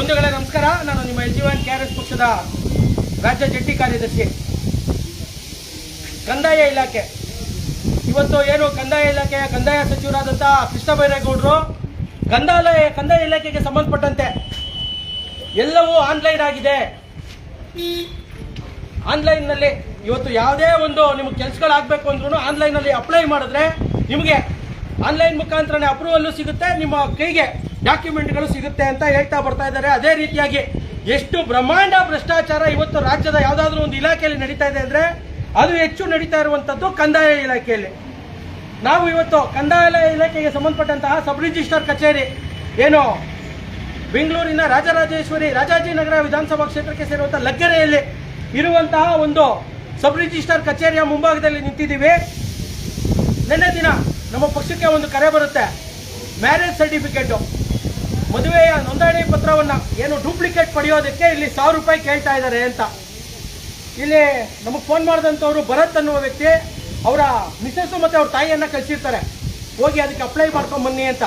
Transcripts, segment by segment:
ಬಂಧುಗಳೇ ನಮಸ್ಕಾರ. ನಾನು ನಿಮ್ಮ ಎಲ್ KRS ಪಕ್ಷದ ರಾಜ್ಯ ಜಂಟಿ ಕಾರ್ಯದರ್ಶಿ. ಕಂದಾಯ ಇಲಾಖೆ ಇವತ್ತು ಏನು ಕಂದಾಯ ಇಲಾಖೆಯ ಕಂದಾಯ ಸಚಿವರಾದಂಥ ಕೃಷ್ಣ ಬೈರೇಗೌಡರು ಕಂದಾಯ ಇಲಾಖೆಗೆ ಸಂಬಂಧಪಟ್ಟಂತೆ ಎಲ್ಲವೂ ಆನ್ಲೈನ್ ಆಗಿದೆ. ಆನ್ಲೈನ್ನಲ್ಲಿ ಇವತ್ತು ಯಾವುದೇ ಒಂದು ನಿಮಗೆ ಕೆಲಸಗಳಾಗಬೇಕು ಅಂದ್ರೂ ಆನ್ಲೈನಲ್ಲಿ ಅಪ್ಲೈ ಮಾಡಿದ್ರೆ ನಿಮಗೆ ಆನ್ಲೈನ್ ಮುಖಾಂತರನೇ ಅಪ್ರೂವಲ್ಲು ಸಿಗುತ್ತೆ, ನಿಮ್ಮ ಕೈಗೆ ಡಾಕ್ಯುಮೆಂಟ್ಗಳು ಸಿಗುತ್ತೆ ಅಂತ ಹೇಳ್ತಾ ಬರ್ತಾ ಇದ್ದಾರೆ. ಅದೇ ರೀತಿಯಾಗಿ ಎಷ್ಟು ಬ್ರಹ್ಮಾಂಡ ಭ್ರಷ್ಟಾಚಾರ ಇವತ್ತು ರಾಜ್ಯದ ಯಾವುದಾದ್ರೂ ಒಂದು ಇಲಾಖೆಯಲ್ಲಿ ನಡೀತಾ ಇದೆ ಅಂದರೆ ಅದು ಹೆಚ್ಚು ನಡೀತಾ ಇರುವಂಥದ್ದು ಕಂದಾಯ ಇಲಾಖೆಯಲ್ಲಿ. ನಾವು ಇವತ್ತು ಕಂದಾಯ ಇಲಾಖೆಗೆ ಸಂಬಂಧಪಟ್ಟಂತಹ ಸಬ್ ರಿಜಿಸ್ಟ್ರಾರ್ ಕಚೇರಿ ಏನು ಬೆಂಗಳೂರಿನ ರಾಜಾಜಿನಗರ ವಿಧಾನಸಭಾ ಕ್ಷೇತ್ರಕ್ಕೆ ಸೇರುವಂತಹ ಲಗ್ಗೆರೆಯಲ್ಲಿ ಇರುವಂತಹ ಒಂದು ಸಬ್ ರಿಜಿಸ್ಟ್ರಾರ್ ಕಚೇರಿಯ ಮುಂಭಾಗದಲ್ಲಿ ನಿಂತಿದ್ದೀವಿ. ನಿನ್ನೆ ದಿನ ನಮ್ಮ ಪಕ್ಷಕ್ಕೆ ಒಂದು ಕರೆ ಬರುತ್ತೆ, ಮ್ಯಾರೇಜ್ ಸರ್ಟಿಫಿಕೇಟು ಮದುವೆಯ ನೋಂದಣಿ ಪತ್ರವನ್ನು ಏನು ಡೂಪ್ಲಿಕೇಟ್ ಪಡೆಯೋದಕ್ಕೆ ಇಲ್ಲಿ 1000 ರೂಪಾಯಿ ಕೇಳ್ತಾ ಇದ್ದಾರೆ ಅಂತ. ಇಲ್ಲಿ ನಮಗೆ ಫೋನ್ ಮಾಡಿದಂಥವ್ರು ಭರತ್ ಅನ್ನುವ ವ್ಯಕ್ತಿ ಅವರ ಮಿಸಸ್ಸು ಮತ್ತು ಅವ್ರ ತಾಯಿಯನ್ನು ಕಳಿಸಿರ್ತಾರೆ, ಹೋಗಿ ಅದಕ್ಕೆ ಅಪ್ಲೈ ಮಾಡ್ಕೊಂಡು ಬನ್ನಿ ಅಂತ.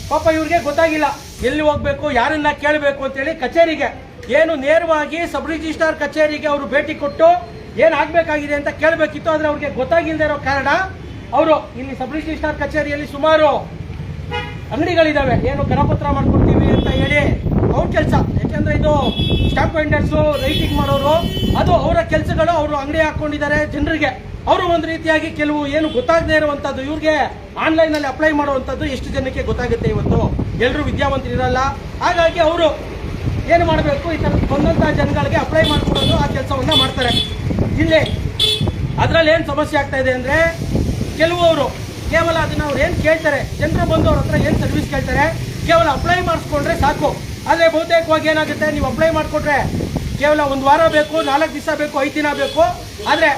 ಪಾಪ ಇವ್ರಿಗೆ ಗೊತ್ತಾಗಿಲ್ಲ ಎಲ್ಲಿ ಹೋಗಬೇಕು, ಯಾರನ್ನ ಕೇಳಬೇಕು ಅಂತೇಳಿ ಕಚೇರಿಗೆ ಏನು ನೇರವಾಗಿ ಸಬ್ ರಿಜಿಸ್ಟ್ರಾರ್ ಕಚೇರಿಗೆ ಅವರು ಭೇಟಿ ಕೊಟ್ಟು ಏನಾಗಬೇಕಾಗಿದೆ ಅಂತ ಕೇಳಬೇಕಿತ್ತು. ಆದರೆ ಅವ್ರಿಗೆ ಗೊತ್ತಾಗಿಲ್ಲದೆ ಇರೋ ಕಾರಣ ಅವರು ಇಲ್ಲಿ ಸಬ್ ರಿಜಿಸ್ಟ್ರಾರ್ ಕಚೇರಿಯಲ್ಲಿ ಸುಮಾರು ಅಂಗಡಿಗಳಿದ್ದಾವೆ, ಏನು ಕರಪತ್ರ ಮಾಡ್ಕೊಡ್ತೀವಿ ಅಂತ ಹೇಳಿ ಅವ್ರ ಕೆಲಸ. ಯಾಕೆಂದ್ರೆ ಇದು ಸ್ಟಾಂಪ್ ವೆಂಡರ್ಸು, ರೈಟಿಂಗ್ ಮಾಡೋರು, ಅದು ಅವರ ಕೆಲಸಗಳು. ಅವರು ಅಂಗಡಿ ಹಾಕೊಂಡಿದ್ದಾರೆ ಜನರಿಗೆ. ಅವರು ಒಂದು ರೀತಿಯಾಗಿ ಕೆಲವು ಏನು ಗೊತ್ತಾಗದೇ ಇರುವಂಥದ್ದು ಇವ್ರಿಗೆ ಆನ್ಲೈನಲ್ಲಿ ಅಪ್ಲೈ ಮಾಡುವಂಥದ್ದು ಎಷ್ಟು ಜನಕ್ಕೆ ಗೊತ್ತಾಗುತ್ತೆ. ಇವತ್ತು ಎಲ್ಲರೂ ವಿದ್ಯಾವಂತರಿರಲ್ಲ. ಹಾಗಾಗಿ ಅವರು ಏನು ಮಾಡಬೇಕು, ಈ ಥರ ಬಂದಂಥ ಜನಗಳಿಗೆ ಅಪ್ಲೈ ಮಾಡ್ಕೊಡೋದು ಆ ಕೆಲಸವನ್ನ ಮಾಡ್ತಾರೆ. ಇಲ್ಲಿ ಅದರಲ್ಲಿ ಏನು ಸಮಸ್ಯೆ ಆಗ್ತಾ ಇದೆ ಅಂದರೆ ಕೆಲವರು ಕೇವಲ ಅದನ್ನ ಅವ್ರು ಏನು ಕೇಳ್ತಾರೆ, ಜನರು ಬಂದು ಅವ್ರ ಹತ್ರ ಏನು ಸರ್ವಿಸ್ ಕೇಳ್ತಾರೆ, ಕೇವಲ ಅಪ್ಲೈ ಮಾಡಿಸ್ಕೊಂಡ್ರೆ ಸಾಕು. ಆದರೆ ಬಹುತೇಕವಾಗಿ ಏನಾಗುತ್ತೆ, ನೀವು ಅಪ್ಲೈ ಮಾಡಿಕೊಟ್ರೆ ಕೇವಲ 1 ವಾರ ಬೇಕು, 4 ದಿವಸ ಬೇಕು, 5 ದಿನ ಬೇಕು. ಆದರೆ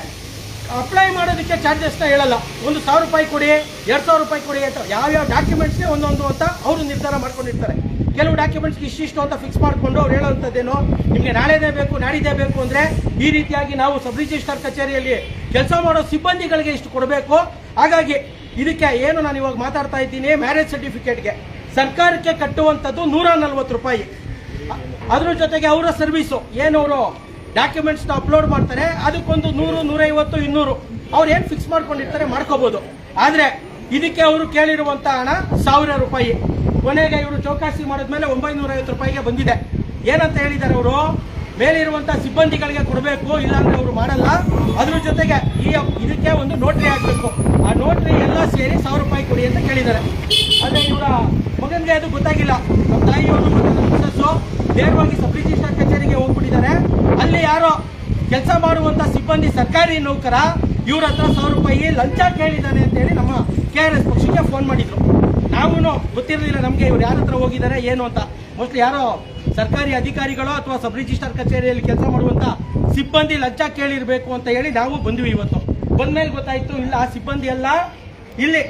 ಅಪ್ಲೈ ಮಾಡೋದಕ್ಕೆ ಚಾರ್ಜಸ್ನ ಹೇಳಲ್ಲ. 1000 ರೂಪಾಯಿ ಕೊಡಿ, 2000 ರೂಪಾಯಿ ಕೊಡಿ ಅಂತ ಯಾವ್ಯಾವ ಡಾಕ್ಯುಮೆಂಟ್ಸ್ಗೆ ಒಂದೊಂದು ಅಂತ ಅವರು ನಿರ್ಧಾರ ಮಾಡ್ಕೊಂಡಿರ್ತಾರೆ. ಕೆಲವು ಡಾಕ್ಯುಮೆಂಟ್ಸ್ಗೆ ಇಷ್ಟಿಷ್ಟು ಅಂತ ಫಿಕ್ಸ್ ಮಾಡಿಕೊಂಡು ಅವ್ರು ಹೇಳೋವಂಥದ್ದೇನು, ನಿಮಗೆ ನಾಳೆದೇ ಬೇಕು, ನಾಡಿದ್ದೇ ಬೇಕು ಅಂದರೆ ಈ ರೀತಿಯಾಗಿ ನಾವು ಸಬ್ ರಿಜಿಸ್ಟ್ರಾರ್ ಕಚೇರಿಯಲ್ಲಿ ಕೆಲಸ ಮಾಡೋ ಸಿಬ್ಬಂದಿಗಳಿಗೆ ಇಷ್ಟು ಕೊಡಬೇಕು. ಹಾಗಾಗಿ ಇದಕ್ಕೆ ಏನು ನಾನು ಇವಾಗ ಮಾತಾಡ್ತಾ ಇದ್ದೀನಿ, ಮ್ಯಾರೇಜ್ ಸರ್ಟಿಫಿಕೇಟ್ಗೆ ಸರ್ಕಾರಕ್ಕೆ ಕಟ್ಟುವಂಥದ್ದು 140 ರೂಪಾಯಿ. ಅದ್ರ ಜೊತೆಗೆ ಅವರ ಸರ್ವಿಸು ಏನು ಅವರು ಡಾಕ್ಯುಮೆಂಟ್ಸ್ನ ಅಪ್ಲೋಡ್ ಮಾಡ್ತಾರೆ, ಅದಕ್ಕೊಂದು 100, 150, 200 ಅವ್ರು ಏನು ಫಿಕ್ಸ್ ಮಾಡ್ಕೊಂಡಿರ್ತಾರೆ ಮಾಡ್ಕೋಬಹುದು. ಆದರೆ ಇದಕ್ಕೆ ಅವರು ಕೇಳಿರುವಂಥ ಹಣ 1000 ರೂಪಾಯಿ. ಕೊನೆಗೆ ಇವರು ಚೌಕಾಸಿ ಮಾಡಿದ್ಮೇಲೆ 950 ರೂಪಾಯಿಗೆ ಬಂದಿದೆ. ಏನಂತ ಹೇಳಿದ್ದಾರೆ ಅವರು, ಮೇಲಿರುವಂಥ ಸಿಬ್ಬಂದಿಗಳಿಗೆ ಕೊಡಬೇಕು, ಇಲ್ಲಾಂದ್ರೆ ಅವರು ಮಾಡಲ್ಲ. ಅದ್ರ ಜೊತೆಗೆ ಇದಕ್ಕೆ ಒಂದು ನೋಟ್ರಿ ಆಗಬೇಕು, ಆ ನೋಟ್ರಿ ಎಲ್ಲ ಸೇರಿ 1000 ರೂಪಾಯಿ ಕೊಡಿ ಅಂತ ಕೇಳಿದ್ದಾರೆ. ಆದರೆ ಇವರ ಮಗನಿಗೆ ಅದು ಗೊತ್ತಾಗಿಲ್ಲ. ನಮ್ಮ ತಾಯಿಯವರು ಮತ್ತು ನಮ್ಮ ಮಿಸಸ್ಸು ನೇರವಾಗಿ ಸಬ್ ರಿಜಿಸ್ಟ್ರಾರ್ ಕಚೇರಿಗೆ ಹೋಗ್ಬಿಟ್ಟಿದ್ದಾರೆ. ಅಲ್ಲಿ ಯಾರೋ ಕೆಲಸ ಮಾಡುವಂಥ ಸಿಬ್ಬಂದಿ ಸರ್ಕಾರಿ ನೌಕರ ಇವ್ರ ಹತ್ರ 1000 ರೂಪಾಯಿ ಲಂಚ ಕೇಳಿದ್ದಾನೆ ಅಂತೇಳಿ ನಮ್ಮ KRS ಪಕ್ಷಕ್ಕೆ ಫೋನ್ ಮಾಡಿದ್ರು. ನಾವು ಗೊತ್ತಿರಲಿಲ್ಲ ನಮಗೆ ಇವ್ರು ಯಾರ ಹತ್ರ ಹೋಗಿದ್ದಾರೆ ಏನು ಅಂತ. ಮೋಸ್ಟ್ಲಿ ಯಾರೋ ಸರ್ಕಾರಿ ಅಧಿಕಾರಿಗಳು ಅಥವಾ ಸಬ್ ರಿಜಿಸ್ಟ್ರಾರ್ ಕಚೇರಿಯಲ್ಲಿ ಕೆಲಸ ಮಾಡುವಂಥ ಸಿಬ್ಬಂದಿ ಲಂಚ ಕೇಳಿರಬೇಕು ಅಂತ ಹೇಳಿ ನಾವು ಬಂದ್ವಿ. ಇವತ್ತು ಬಂದ್ಮೇಲೆ ಗೊತ್ತಾಯ್ತು, ಇಲ್ಲ ಆ ಸಿಬ್ಬಂದಿ ಎಲ್ಲ ಇಲ್ಲಿ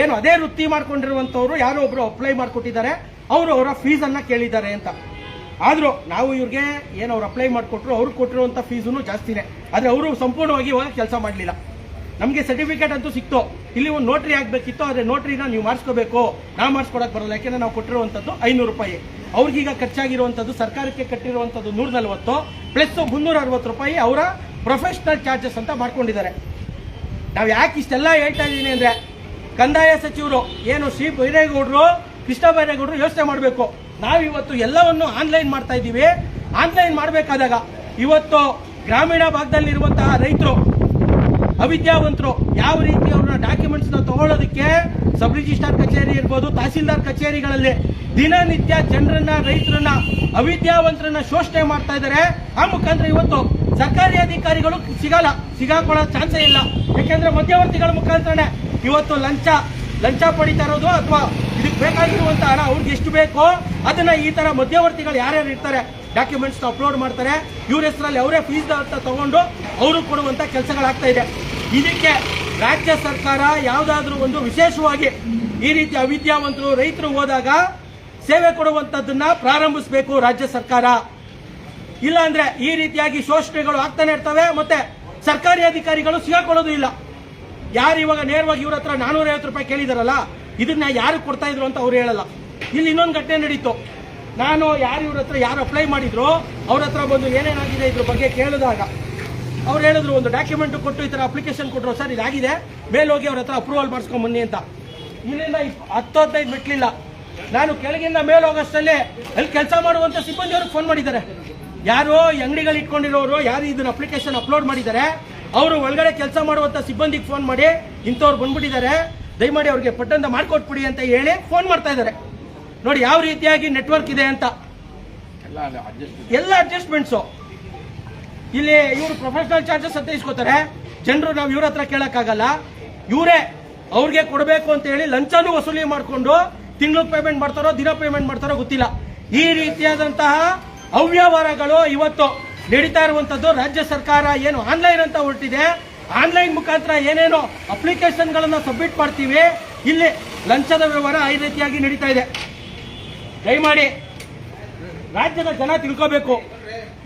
ಏನು ಅದೇ ವೃತ್ತಿ ಮಾಡ್ಕೊಂಡಿರುವಂಥವ್ರು ಯಾರೋ ಒಬ್ರು ಅಪ್ಲೈ ಮಾಡಿಕೊಟ್ಟಿದ್ದಾರೆ, ಅವರು ಅವರ ಫೀಸನ್ನು ಕೇಳಿದ್ದಾರೆ ಅಂತ. ಆದರೂ ನಾವು ಇವ್ರಿಗೆ ಏನು ಅವ್ರು ಅಪ್ಲೈ ಮಾಡಿಕೊಟ್ರು, ಅವ್ರು ಕೊಟ್ಟಿರುವಂಥ ಫೀಸೂ ಜಾಸ್ತಿನೇ. ಆದರೆ ಅವರು ಸಂಪೂರ್ಣವಾಗಿ ಇವಾಗ ಕೆಲಸ ಮಾಡಲಿಲ್ಲ. ನಮಗೆ ಸರ್ಟಿಫಿಕೇಟ್ ಅಂತೂ ಸಿಕ್ತು, ಇಲ್ಲಿ ಒಂದು ನೋಟ್ರಿ ಆಗಬೇಕಿತ್ತು. ಆದರೆ ನೋಟ್ರಿನ ನೀವು ಮಾಡಿಸ್ಕೋಬೇಕು, ನಾವು ಮಾಡಿಸ್ಕೊಡಕ್ಕೆ ಬರೋಲ್ಲ. ಯಾಕೆಂದರೆ ನಾವು ಕೊಟ್ಟಿರುವಂಥದ್ದು 500 ರೂಪಾಯಿ. ಅವ್ರಿಗೀಗ ಖರ್ಚಾಗಿರುವಂಥದ್ದು ಸರ್ಕಾರಕ್ಕೆ ಕಟ್ಟಿರುವಂಥದ್ದು 140 ಪ್ಲಸ್ 360 ರೂಪಾಯಿ ಅವರ ಪ್ರೊಫೆಷನಲ್ ಚಾರ್ಜಸ್ ಅಂತ ಮಾಡ್ಕೊಂಡಿದ್ದಾರೆ. ನಾವು ಯಾಕೆ ಇಷ್ಟೆಲ್ಲ ಹೇಳ್ತಾ ಇದ್ದೀನಿ ಅಂದರೆ, ಕಂದಾಯ ಸಚಿವರು ಏನು ಕೃಷ್ಣ ಬೈರೇಗೌಡರು ಯೋಚನೆ ಮಾಡಬೇಕು. ನಾವಿವತ್ತು ಎಲ್ಲವನ್ನು ಆನ್ಲೈನ್ ಮಾಡ್ತಾ ಇದ್ದೀವಿ. ಆನ್ಲೈನ್ ಮಾಡಬೇಕಾದಾಗ ಇವತ್ತು ಗ್ರಾಮೀಣ ಭಾಗದಲ್ಲಿರುವಂತಹ ರೈತರು, ಅವಿದ್ಯಾವಂತರು ಯಾವ ರೀತಿ ಅವ್ರನ್ನ ಡಾಕ್ಯುಮೆಂಟ್ಸ್ನ ತಗೊಳ್ಳೋದಕ್ಕೆ ಸಬ್ ರಿಜಿಸ್ಟ್ರಾರ್ ಕಚೇರಿ ಇರ್ಬೋದು, ತಹಸೀಲ್ದಾರ್ ಕಚೇರಿಗಳಲ್ಲಿ ದಿನನಿತ್ಯ ಜನರನ್ನ, ರೈತರನ್ನ, ಅವಿದ್ಯಾವಂತರನ್ನ ಶೋಷಣೆ ಮಾಡ್ತಾ ಇದ್ದಾರೆ. ಆ ಮುಖಾಂತರ ಇವತ್ತು ಸರ್ಕಾರಿ ಅಧಿಕಾರಿಗಳು ಸಿಗಾಕೊಳ್ಳೋ ಚಾನ್ಸೇ ಇಲ್ಲ. ಯಾಕೆಂದ್ರೆ ಮಧ್ಯವರ್ತಿಗಳ ಮುಖಾಂತರನೇ ಇವತ್ತು ಲಂಚ ಪಡಿತಾ ಇರೋದು. ಅಥವಾ ಇದಕ್ಕೆ ಬೇಕಾಗಿರುವಂತಹ ಹಣ ಅವ್ರಿಗೆ ಎಷ್ಟು ಬೇಕೋ ಅದನ್ನ ಈ ತರ ಮಧ್ಯವರ್ತಿಗಳು ಯಾರ್ಯಾರು ಇರ್ತಾರೆ ಡಾಕ್ಯುಮೆಂಟ್ಸ್ ಅಪ್ಲೋಡ್ ಮಾಡ್ತಾರೆ, ಇವ್ರ ಹೆಸರಲ್ಲಿ ಅವರೇ ಫೀಸ್ ಅಂತ ತಗೊಂಡು ಅವರು ಕೊಡುವಂತ ಕೆಲಸಗಳಾಗ್ತಾ ಇದೆ. ಇದಕ್ಕೆ ರಾಜ್ಯ ಸರ್ಕಾರ ಯಾವುದಾದ್ರೂ ಒಂದು ವಿಶೇಷವಾಗಿ ಈ ರೀತಿ ಅವಿದ್ಯಾವಂತರು, ರೈತರು ಹೋದಾಗ ಸೇವೆ ಕೊಡುವಂತದ್ದನ್ನ ಪ್ರಾರಂಭಿಸಬೇಕು ರಾಜ್ಯ ಸರ್ಕಾರ. ಇಲ್ಲ ಅಂದ್ರೆ ಈ ರೀತಿಯಾಗಿ ಶೋಷಣೆಗಳು ಆಗ್ತಾನೆ ಇರ್ತವೆ. ಮತ್ತೆ ಸರ್ಕಾರಿ ಅಧಿಕಾರಿಗಳು ಸಿಗಾಕೊಳ್ಳೋದು ಇಲ್ಲ. ಯಾರು ಇವಾಗ ನೇರವಾಗಿ ಇವ್ರ ಹತ್ರ 450 ರೂಪಾಯಿ ಕೇಳಿದಾರಲ್ಲ, ಇದನ್ನ ಯಾರು ಕೊಡ್ತಾ ಇದ್ರು ಅಂತ ಅವ್ರು ಹೇಳಲ್ಲ. ಇಲ್ಲಿ ಇನ್ನೊಂದು ಘಟನೆ ನಡೀತು. ನಾನು ಇವ್ರ ಹತ್ರ ಯಾರು ಅಪ್ಲೈ ಮಾಡಿದ್ರು ಅವ್ರ ಹತ್ರ ಬಂದು ಏನೇನಾಗಿದೆ ಇದ್ರ ಬಗ್ಗೆ ಕೇಳಿದಾಗ ಅವ್ರು ಹೇಳಿದ್ರು, ಒಂದು ಡಾಕ್ಯುಮೆಂಟ್ ಕೊಟ್ಟು ಈ ತರ ಅಪ್ಲಿಕೇಶನ್ ಕೊಟ್ಟರು, ಸರ್ ಇದಾಗಿದೆ, ಮೇಲೆ ಹೋಗಿ ಅವ್ರ ಹತ್ರ ಅಪ್ರೂವಲ್ ಮಾಡಿಸ್ಕೊಂಡ್ ಬನ್ನಿ ಅಂತ. ಇಲ್ಲಿಂದ 10-15 ಮೆಟ್ಲಿಲ್ಲ, ನಾನು ಕೆಳಗಿಂದ ಮೇಲೆ ಹೋಗೋಷ್ಟಲ್ಲೇ ಅಲ್ಲಿ ಕೆಲಸ ಮಾಡುವಂತ ಸಿಬ್ಬಂದಿಯವ್ರಿಗೆ ಫೋನ್ ಮಾಡಿದ್ದಾರೆ. ಯಾರು ಅಂಗಡಿಗಳು ಇಟ್ಕೊಂಡಿರೋರು ಯಾರು ಇದನ್ನ ಅಪ್ಲಿಕೇಶನ್ ಅಪ್ಲೋಡ್ ಮಾಡಿದ್ದಾರೆ ಅವರು ಒಳಗಡೆ ಕೆಲಸ ಮಾಡುವಂತ ಸಿಬ್ಬಂದಿಗೆ ಫೋನ್ ಮಾಡಿ ಇಂಥವ್ರು ಬಂದ್ಬಿಟ್ಟಿದ್ದಾರೆ, ದಯಮಾಡಿ ಅವ್ರಿಗೆ ಪಟ್ಟಂತ ಮಾಡ್ಕೊಟ್ಬಿಡಿ ಅಂತ ಹೇಳಿ ಫೋನ್ ಮಾಡ್ತಾ ಇದ್ದಾರೆ. ನೋಡಿ ಯಾವ ರೀತಿಯಾಗಿ ನೆಟ್ವರ್ಕ್ ಇದೆ ಅಂತ. ಎಲ್ಲ ಅಡ್ಜಸ್ಟ್ಮೆಂಟ್ಸು. ಇಲ್ಲಿ ಇವರು ಪ್ರೊಫೆಷನಲ್ ಚಾರ್ಜಸ್ ಅಂತ ಇಸ್ಕೋತಾರೆ, ಜನರು ನಾವು ಇವ್ರ ಹತ್ರ ಕೇಳಕ್ಕಾಗಲ್ಲ, ಇವರೇ ಅವ್ರಿಗೆ ಕೊಡಬೇಕು ಅಂತ ಹೇಳಿ ಲಂಚನೂ ವಸೂಲಿ ಮಾಡಿಕೊಂಡು ತಿಂಗಳು ಪೇಮೆಂಟ್ ಮಾಡ್ತಾರೋ ದಿನ ಪೇಮೆಂಟ್ ಮಾಡ್ತಾರೋ ಗೊತ್ತಿಲ್ಲ. ಈ ರೀತಿಯಾದಂತಹ ಅವ್ಯವಹಾರಗಳು ಇವತ್ತು ನಡೀತಾ ಇರುವಂತದ್ದು. ರಾಜ್ಯ ಸರ್ಕಾರ ಏನು ಆನ್ಲೈನ್ ಅಂತ ಹೊರಟಿದೆ, ಆನ್ಲೈನ್ ಮುಖಾಂತರ ಏನೇನೋ ಅಪ್ಲಿಕೇಶನ್ಗಳನ್ನ ಸಬ್ಮಿಟ್ ಮಾಡ್ತೀವಿ, ಇಲ್ಲಿ ಲಂಚದ ವ್ಯವಹಾರ ಈ ರೀತಿಯಾಗಿ ನಡೀತಾ ಇದೆ. ದಯಮಾಡಿ ರಾಜ್ಯದ ಜನ ತಿಳ್ಕೋಬೇಕು,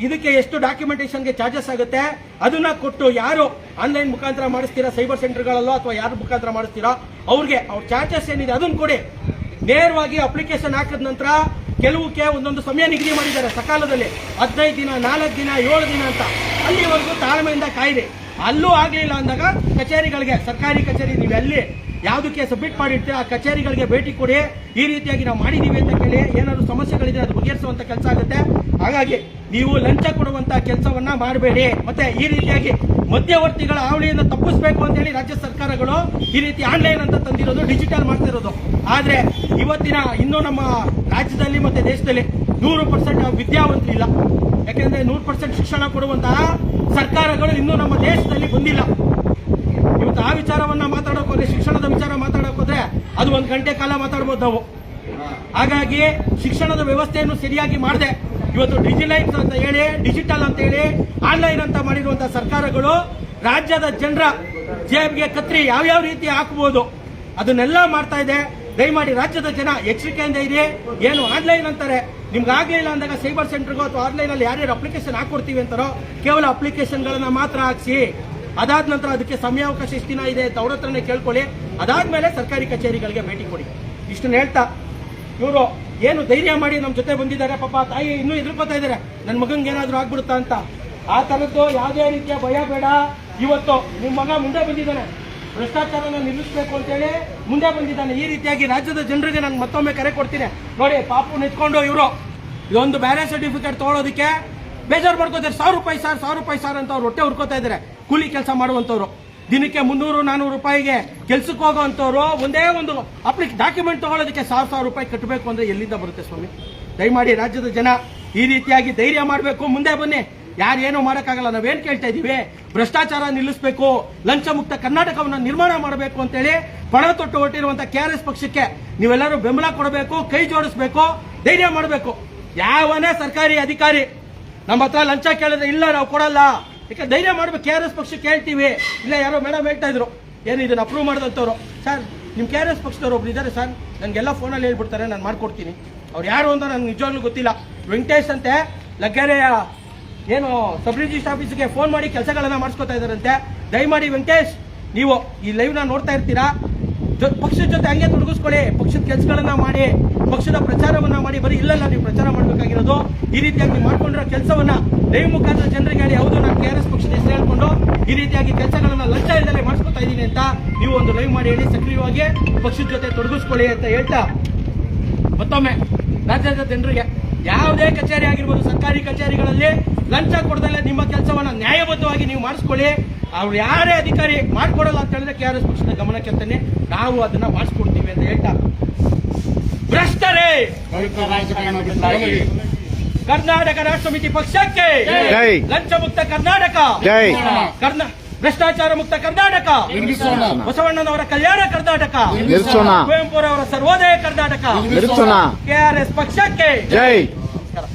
ಇದಕ್ಕೆ ಎಷ್ಟು ಡಾಕ್ಯುಮೆಂಟೇಶನ್ಗೆ ಚಾರ್ಜಸ್ ಆಗುತ್ತೆ ಅದನ್ನ ಕೊಟ್ಟು ಯಾರು ಆನ್ಲೈನ್ ಮುಖಾಂತರ ಮಾಡಿಸ್ತೀರಾ ಸೈಬರ್ ಸೆಂಟರ್ಗಳಲ್ಲೋ ಅಥವಾ ಯಾರ ಮುಖಾಂತರ ಮಾಡಿಸ್ತೀರಾ ಅವ್ರಿಗೆ ಅವ್ರ ಚಾರ್ಜಸ್ ಏನಿದೆ ಅದನ್ನ ಕೊಡಿ. ನೇರವಾಗಿ ಅಪ್ಲಿಕೇಶನ್ ಹಾಕಿದ ನಂತರ ಕೆಲವಕ್ಕೆ ಒಂದೊಂದು ಸಮಯ ನಿಗದಿ ಮಾಡಿದ್ದಾರೆ ಸಕಾಲದಲ್ಲಿ, 15 ದಿನ, 4 ದಿನ, 7 ದಿನ ಅಂತ. ಅಲ್ಲಿವರೆಗೂ ತಾಳ್ಮೆಯಿಂದ ಕಾಯಿರಿ. ಅಲ್ಲೂ ಆಗಲಿಲ್ಲ ಅಂದಾಗ ಕಚೇರಿಗಳಿಗೆ, ಸರ್ಕಾರಿ ಕಚೇರಿ ನೀವು ಅಲ್ಲಿ ಯಾವುದಕ್ಕೆ ಸಬ್ಮಿಟ್ ಮಾಡಿರ್ತೀರ ಆ ಕಚೇರಿಗಳಿಗೆ ಭೇಟಿ ಕೊಡಿ. ಈ ರೀತಿಯಾಗಿ ನಾವು ಮಾಡಿದೀವಿ ಅಂತ ಕೇಳಿ ಏನಾದ್ರು ಸಮಸ್ಯೆಗಳಿದ್ರೆ ಅದು ಬಗೆಹರಿಸುವಂತ ಕೆಲಸ ಆಗುತ್ತೆ. ಹಾಗಾಗಿ ನೀವು ಲಂಚ ಕೊಡುವಂತ ಕೆಲಸವನ್ನ ಮಾಡಬೇಡಿ. ಮತ್ತೆ ಈ ರೀತಿಯಾಗಿ ಮಧ್ಯವರ್ತಿಗಳ ಹಾವಳಿಯಿಂದ ತಪ್ಪಿಸಬೇಕು ಅಂತ ಹೇಳಿ ರಾಜ್ಯ ಸರ್ಕಾರಗಳು ಈ ರೀತಿ ಆನ್ಲೈನ್ ಅಂತ ತಂದಿರೋದು, ಡಿಜಿಟಲ್ ಮಾಡ್ತಿರೋದು. ಆದ್ರೆ ಇವತ್ತಿನ ಇನ್ನೂ ನಮ್ಮ ರಾಜ್ಯದಲ್ಲಿ ಮತ್ತೆ ದೇಶದಲ್ಲಿ 100% ವಿದ್ಯಾವಂತರಿಲ್ಲ. ಯಾಕೆಂದ್ರೆ 100% ಶಿಕ್ಷಣ ಕೊಡುವಂತಹ ಸರ್ಕಾರಗಳು ಇನ್ನೂ ನಮ್ಮ ದೇಶದಲ್ಲಿ ಬಂದಿಲ್ಲ. ಇವತ್ತು ಆ ವಿಚಾರವನ್ನ ಮಾತಾಡೋಕೆ ಹೋದ್ರೆ, ಶಿಕ್ಷಣದ ವಿಚಾರ ಮಾತಾಡೋಕೆ ಹೋದ್ರೆ ಅದು 1 ಗಂಟೆ ಕಾಲ ಮಾತಾಡಬಹುದು ನಾವು. ಹಾಗಾಗಿ ಶಿಕ್ಷಣದ ವ್ಯವಸ್ಥೆಯನ್ನು ಸರಿಯಾಗಿ ಮಾಡದೆ ಇವತ್ತು ಡಿಜಿಟಲ್ ಅಂತ ಹೇಳಿ ಆನ್ಲೈನ್ ಅಂತ ಮಾಡಿರುವಂತಹ ಸರ್ಕಾರಗಳು ರಾಜ್ಯದ ಜನರ ಜೇಬಿಗೆ ಕತ್ರಿ ಯಾವ್ಯಾವ ರೀತಿ ಹಾಕಬಹುದು ಅದನ್ನೆಲ್ಲ ಮಾಡ್ತಾ ಇದೆ. ದಯಮಾಡಿ ರಾಜ್ಯದ ಜನ ಎಚ್ಚರಿಕೆಯಿಂದ ಇರಿ. ಏನು ಆನ್ಲೈನ್ ಅಂತಾರೆ, ನಿಮ್ಗೆ ಆಗ್ಲಿಲ್ಲ ಅಂದಾಗ ಸೈಬರ್ ಸೆಂಟರ್ಗೋ ಅಥವಾ ಆನ್ಲೈನ್ ಅಲ್ಲಿ ಯಾರ್ಯಾರು ಅಪ್ಲಿಕೇಶನ್ ಹಾಕೊಡ್ತೀವಿ ಅಂತಾರೋ ಕೇವಲ ಅಪ್ಲಿಕೇಶನ್ಗಳನ್ನ ಮಾತ್ರ ಹಾಕ್ಸಿ. ಅದಾದ ನಂತರ ಅದಕ್ಕೆ ಸಮಯಾವಕಾಶ ಎಷ್ಟು ದಿನ ಇದೆ ಅಂತ ಅವ್ರ ಹತ್ರನೇ ಕೇಳ್ಕೊಳ್ಳಿ. ಅದಾದ್ಮೇಲೆ ಸರ್ಕಾರಿ ಕಚೇರಿಗಳಿಗೆ ಭೇಟಿ ಕೊಡಿ. ಇಷ್ಟನ್ನ ಹೇಳ್ತಾ ಇವರು ಏನು ಧೈರ್ಯ ಮಾಡಿ ನಮ್ಮ ಜೊತೆ ಬಂದಿದ್ದಾರೆ. ಪಾಪ ತಾಯಿ ಇನ್ನೂ ಎದುರ್ಕೋತಾ ಇದ್ದಾರೆ, ನನ್ನ ಮಗಂಗೆ ಏನಾದ್ರು ಆಗ್ಬಿಡುತ್ತಾ ಅಂತ. ಆ ತರದ್ದು ಯಾವುದೇ ರೀತಿಯ ಭಯ ಬೇಡ. ಇವತ್ತು ನಿಮ್ಮ ಮಗ ಮುಂದೆ ಬಂದಿದ್ದಾನೆ, ಭ್ರಷ್ಟಾಚಾರನ ನಿಲ್ಲಿಸಬೇಕು ಅಂತೇಳಿ ಮುಂದೆ ಬಂದಿದ್ದಾನೆ. ಈ ರೀತಿಯಾಗಿ ರಾಜ್ಯದ ಜನರಿಗೆ ನಾನು ಮತ್ತೊಮ್ಮೆ ಕರೆ ಕೊಡ್ತೀನಿ. ನೋಡಿ, ಪಾಪು ನಿಂತ್ಕೊಂಡು ಇವರು ಇದೊಂದು ಬ್ಯಾರೇಜ್ ಸರ್ಟಿಫಿಕೇಟ್ ತಗೊಳ್ಳೋದಕ್ಕೆ ಬೇಜಾರು ಮಾಡ್ಕೋತಾರೆ. 1000 ರೂಪಾಯಿ ಸರ್, 1000 ರೂಪಾಯಿ ಸರ್ ಅಂತ ಅವ್ರು ಹೊಟ್ಟೆ ಹುರ್ಕೋತಾ ಇದ್ದಾರೆ. ಕೂಲಿ ಕೆಲಸ ಮಾಡುವಂತವ್ರು ದಿನಕ್ಕೆ 300-400 ರೂಪಾಯಿಗೆ ಕೆಲ್ಸಕ್ಕೆ ಹೋಗೋವಂಥವ್ರು ಒಂದೇ ಒಂದು ಡಾಕ್ಯುಮೆಂಟ್ ತಗೊಳ್ಳೋದಕ್ಕೆ 1000 ರೂಪಾಯಿ ಕಟ್ಟಬೇಕು ಅಂದ್ರೆ ಎಲ್ಲಿಂದ ಬರುತ್ತೆ ಸ್ವಾಮಿ? ದಯಮಾಡಿ ರಾಜ್ಯದ ಜನ ಈ ರೀತಿಯಾಗಿ ಧೈರ್ಯ ಮಾಡಬೇಕು, ಮುಂದೆ ಬನ್ನಿ. ಯಾರೇನು ಮಾಡೋಕ್ಕಾಗಲ್ಲ. ನಾವೇನ್ ಕೇಳ್ತಾ ಇದೀವಿ, ಭ್ರಷ್ಟಾಚಾರ ನಿಲ್ಲಿಸಬೇಕು, ಲಂಚ ಮುಕ್ತ ಕರ್ನಾಟಕವನ್ನು ನಿರ್ಮಾಣ ಮಾಡಬೇಕು ಅಂತೇಳಿ ಪಣ ತೊಟ್ಟು ಹೊರಟಿರುವಂತಹ KRS ಪಕ್ಷಕ್ಕೆ ನೀವೆಲ್ಲರೂ ಬೆಂಬಲ ಕೊಡಬೇಕು, ಕೈ ಜೋಡಿಸಬೇಕು, ಧೈರ್ಯ ಮಾಡಬೇಕು. ಯಾವನೇ ಸರ್ಕಾರಿ ಅಧಿಕಾರಿ ನಮ್ಮ ಹತ್ರ ಲಂಚ ಕೇಳಿದ್ರೆ ಇಲ್ಲ ನಾವು ಕೊಡಲ್ಲ, ಯಾಕೆ ಧೈರ್ಯ ಮಾಡ್ಬೇಕು. KRS ಪಕ್ಷಕ್ಕೆ ಹೇಳ್ತೀವಿ. ಇಲ್ಲ ಯಾರೋ ಮೇಡಮ್ ಹೇಳ್ತಾ ಇದ್ರು, ಏನು ಇದನ್ನ ಅಪ್ರೂವ್ ಮಾಡಿದಂಥವ್ರು, ಸರ್ ನಿಮ್ KRS ಪಕ್ಷದವ್ರು ಒಬ್ರು ಇದ್ದಾರೆ ಸರ್, ನನಗೆಲ್ಲ ಫೋನಲ್ಲಿ ಹೇಳ್ಬಿಡ್ತಾರೆ, ನಾನು ಮಾಡ್ಕೊಡ್ತೀನಿ. ಅವ್ರು ಯಾರು ಅಂತ ನನ್ಗೆ ನಿಜವಾಗ್ಲೂ ಗೊತ್ತಿಲ್ಲ. ವೆಂಕಟೇಶ್ ಅಂತೆ, ಲಗ್ಗೆರೆಯ ಏನು ಸಬ್ ರಿಜಿಸ್ಟರ್ ಆಫೀಸ್ಗೆ ಫೋನ್ ಮಾಡಿ ಕೆಲಸಗಳನ್ನ ಮಾಡಿಸ್ಕೊತಾ ಇದಾರಂತೆ. ದಯಮಾಡಿ ವೆಂಕಟೇಶ್, ನೀವು ಈ ಲೈವ್ ನ ನೋಡ್ತಾ ಇರ್ತೀರಾ, ಪಕ್ಷದ ಜೊತೆ ಹಂಗೆ ತೊಡಗಿಸ್ಕೊಳ್ಳಿ, ಪಕ್ಷದ ಕೆಲಸಗಳನ್ನ ಮಾಡಿ, ಪಕ್ಷದ ಪ್ರಚಾರವನ್ನ ಮಾಡಿ. ಬರೀ ಇಲ್ಲಲ್ಲ ನೀವು ಪ್ರಚಾರ ಮಾಡಬೇಕಾಗಿರೋದು. ಈ ರೀತಿಯಾಗಿ ನೀವು ಮಾಡ್ಕೊಂಡಿರೋ ಕೆಲಸವನ್ನ ಲೈವ್ ಮುಖಾಂತರ ಜನರಿಗೆ ಹೇಳಿ, ಹೌದು ನಾನು KRS ಪಕ್ಷದ ಹೆಸರು ಹೇಳ್ಕೊಂಡು ಈ ರೀತಿಯಾಗಿ ಕೆಲಸಗಳನ್ನ ಲಂಚ ಇಲ್ಲದೆ ಮಾಡಿಸ್ಕೊತಾ ಇದ್ದೀನಿ ಅಂತ ನೀವು ಒಂದು ಲೈವ್ ಮಾಡಿ ಹೇಳಿ, ಸಕ್ರಿಯವಾಗಿ ಪಕ್ಷದ ಜೊತೆ ತೊಡಗಿಸ್ಕೊಳ್ಳಿ ಅಂತ ಹೇಳ್ತಾ ಮತ್ತೊಮ್ಮೆ ರಾಜ್ಯದ ಜನರಿಗೆ ಯಾವುದೇ ಕಚೇರಿ ಆಗಿರ್ಬೋದು, ಸರ್ಕಾರಿ ಕಚೇರಿಗಳಲ್ಲಿ ಲಂಚ ಕೊಡದಲ್ಲೇ ನಿಮ್ಮ ಕೆಲಸವನ್ನ ನ್ಯಾಯಬದ್ಧವಾಗಿ ನೀವು ಮಾಡಿಸ್ಕೊಳ್ಳಿ. ಅವ್ರು ಯಾರೇ ಅಧಿಕಾರಿ ಮಾಡ್ಕೊಡಲ್ಲ ಅಂತ ಹೇಳಿದ್ರೆ KRS ಪಕ್ಷದ ಗಮನಕ್ಕೆ ಅಂತಾನೆ ನಾವು ಅದನ್ನ ಮಾಡಿಸ್ಕೊಡ್ತೀವಿ ಅಂತ ಹೇಳ್ತಾ, ಭ್ರಷ್ಟರೇ ಕರ್ನಾಟಕ ರಾಷ್ಟ್ರ ಸಮಿತಿ ಪಕ್ಷಕ್ಕೆ ಲಂಚ ಮುಕ್ತ ಕರ್ನಾಟಕ, ಭ್ರಷ್ಟಾಚಾರ ಮುಕ್ತ ಕರ್ನಾಟಕ, ಬಸವಣ್ಣನವರ ಕಲ್ಯಾಣ ಕರ್ನಾಟಕ, ಕುವೆಂಪುರವರ ಸರ್ವೋದಯ ಕರ್ನಾಟಕ, KRS ಪಕ್ಷಕ್ಕೆ ಜೈ. ನಮಸ್ಕಾರ.